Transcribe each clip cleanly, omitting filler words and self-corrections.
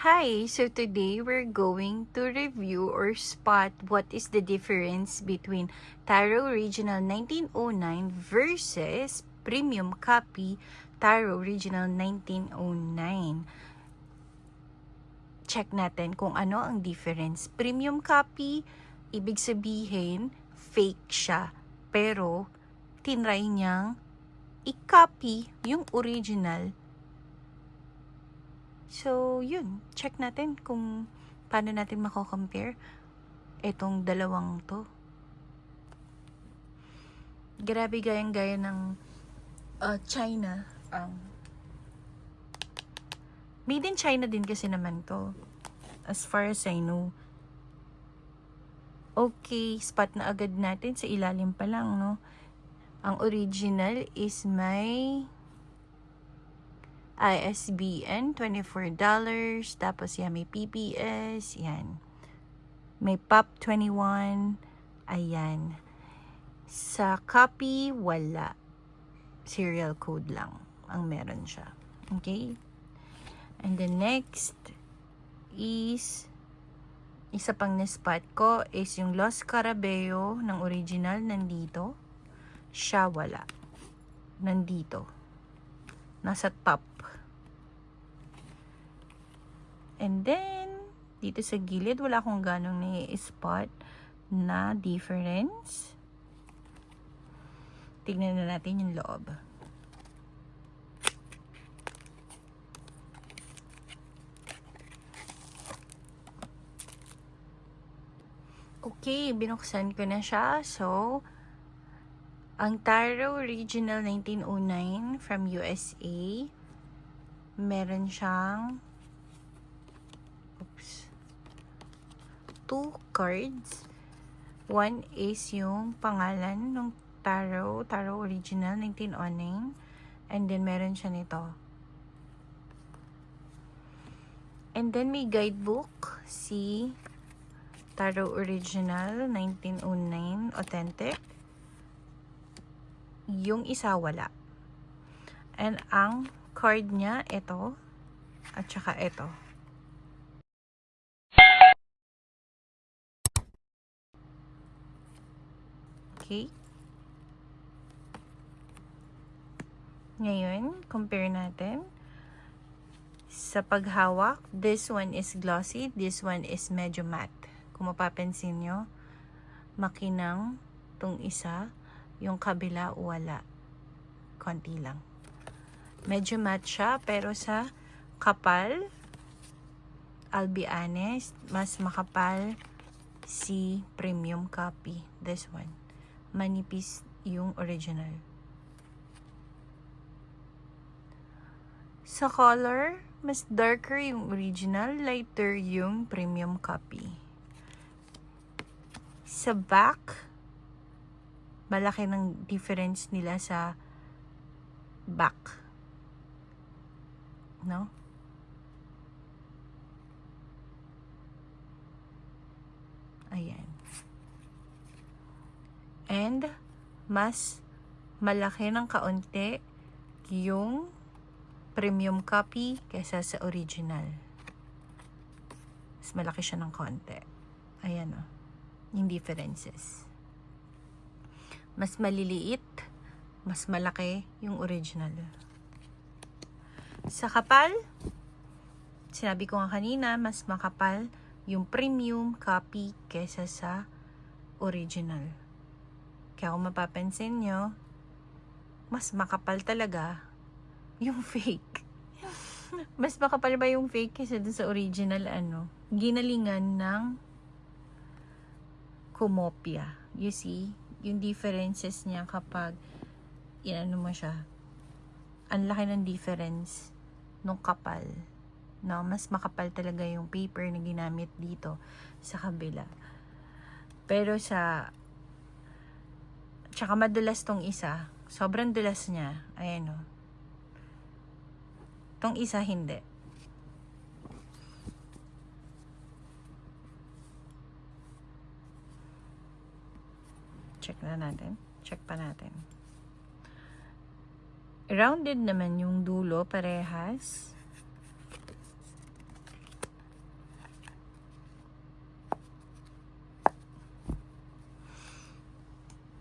Hi, so today we're going to review or spot what is the difference between Taro Original 1909 versus Premium Copy Taro Original 1909. Check natin kung ano ang difference. Premium Copy, ibig sabihin, fake siya. Pero, tinry niyang i-copy yung original. So, yun. Check natin kung paano natin mako-compare itong dalawang to. Grabe gayang-gaya ng China. Made in China din kasi naman to. As far as I know. Okay, spot na agad natin sa ilalim pa lang, no? Ang original is may ISBN, $24. Tapos yan, may PPS. Yan. May POP 21. Ayan. Sa copy, wala. Serial code lang ang meron siya. Okay? And the next is, isa pang na-spot ko is yung Los Carabeo ng original nandito. Siya wala. Nandito. Nasa top. And then, dito sa gilid, wala akong ganong na-spot na difference. Tignan na natin yung loob. Okay, binuksan ko na siya. So, ang Taro Original 1909 from USA, meron siyang 2 cards. One is yung pangalan ng Taro Original 1909. And then, meron siya nito. And then, may guidebook, si Taro Original 1909 Authentic. Yung isa wala. And ang card niya, ito. At saka ito. Okay. Ngayon, compare natin. Sa paghawak, this one is glossy, this one is medyo matte. Kung mapapansin nyo, makinang tong isa, yung kabila wala. Konti lang. Medyo matte siya, pero sa kapal, I'll be honest, mas makapal si premium copy. This one. Manipis yung original. Sa color, mas darker yung original, lighter yung premium copy. Sa back, malaki ng difference nila sa back. No? Ayan. And, mas malaki ng kaunti yung premium copy kaysa sa original. Mas malaki siya ng kaunti. Ayan o. Yung differences. Mas maliliit, mas malaki yung original. Sa kapal, sinabi ko nga kanina, mas makapal yung premium copy kaysa sa original. Kaya kung mapapansin nyo, mas makapal talaga yung fake. Mas makapal ba yung fake kaysa dun sa original, ginalingan ng kumopya. You see, yung differences niya kapag mo siya. Ang laki ng difference nung kapal. No, mas makapal talaga yung paper na ginamit dito sa kabila. Pero tsaka madulas tong isa. Sobrang dulas niya. Ayan o. Tong isa hindi. Check na natin. Check pa natin. Rounded naman yung dulo, parehas.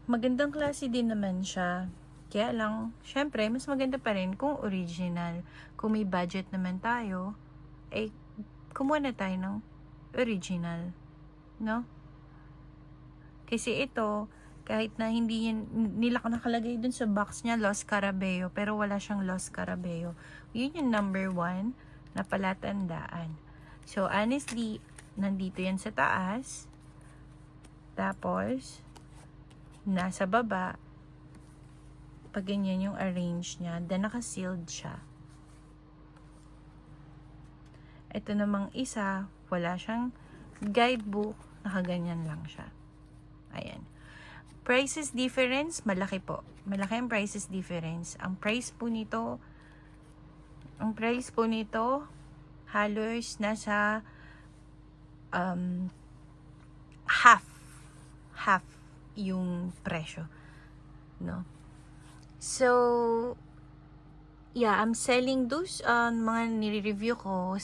magandang klase din naman siya. Kaya lang, syempre, mas maganda pa rin kung original. Kung may budget naman tayo, eh, kumuha na tayo ng original. No? Kasi ito, kahit na hindi yan, nila nakalagay dun sa box niya, Los Carabeo, pero wala siyang Los Carabeo. Yun yung number 1 na palatandaan. So, honestly, nandito yan sa taas. Tapos, nasa baba, pag ganyan yung arrange niya, then naka-sealed siya. Ito namang isa, wala siyang guidebook, nakaganyan lang siya. Ayan. Prices difference, malaki po. Malaki ang prices difference. Ang price po nito, halos nasa half yung presyo. No? So, yeah, I'm selling those mga nire-review ko.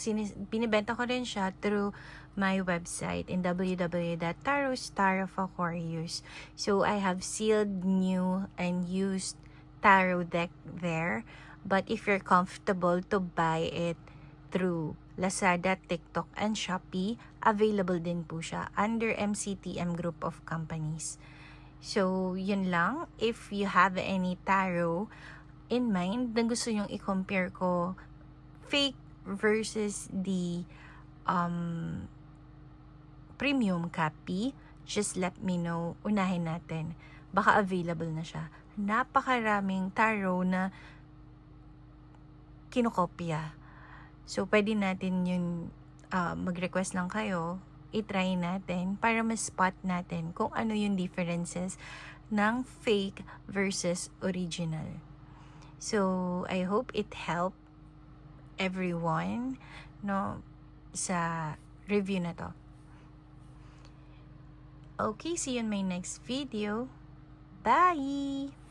Binibenta ko rin siya through my website in www.tarotstarofaqaquarius. So, I have sealed new and used tarot deck there. But if you're comfortable to buy it through Lazada, TikTok, and Shopee, available din po siya under MCTM Group of Companies. So, yun lang. If you have any tarot in mind na gusto nyong i-compare ko fake versus the premium copy, just let me know. Unahin natin. Baka available na siya. Napakaraming tarot na kinokopya. So, pwede natin yung mag-request lang kayo, i-try natin para ma-spot natin kung ano yung differences ng fake versus original. So, I hope it helped everyone, no, sa review na to. Okay, see you in my next video. Bye!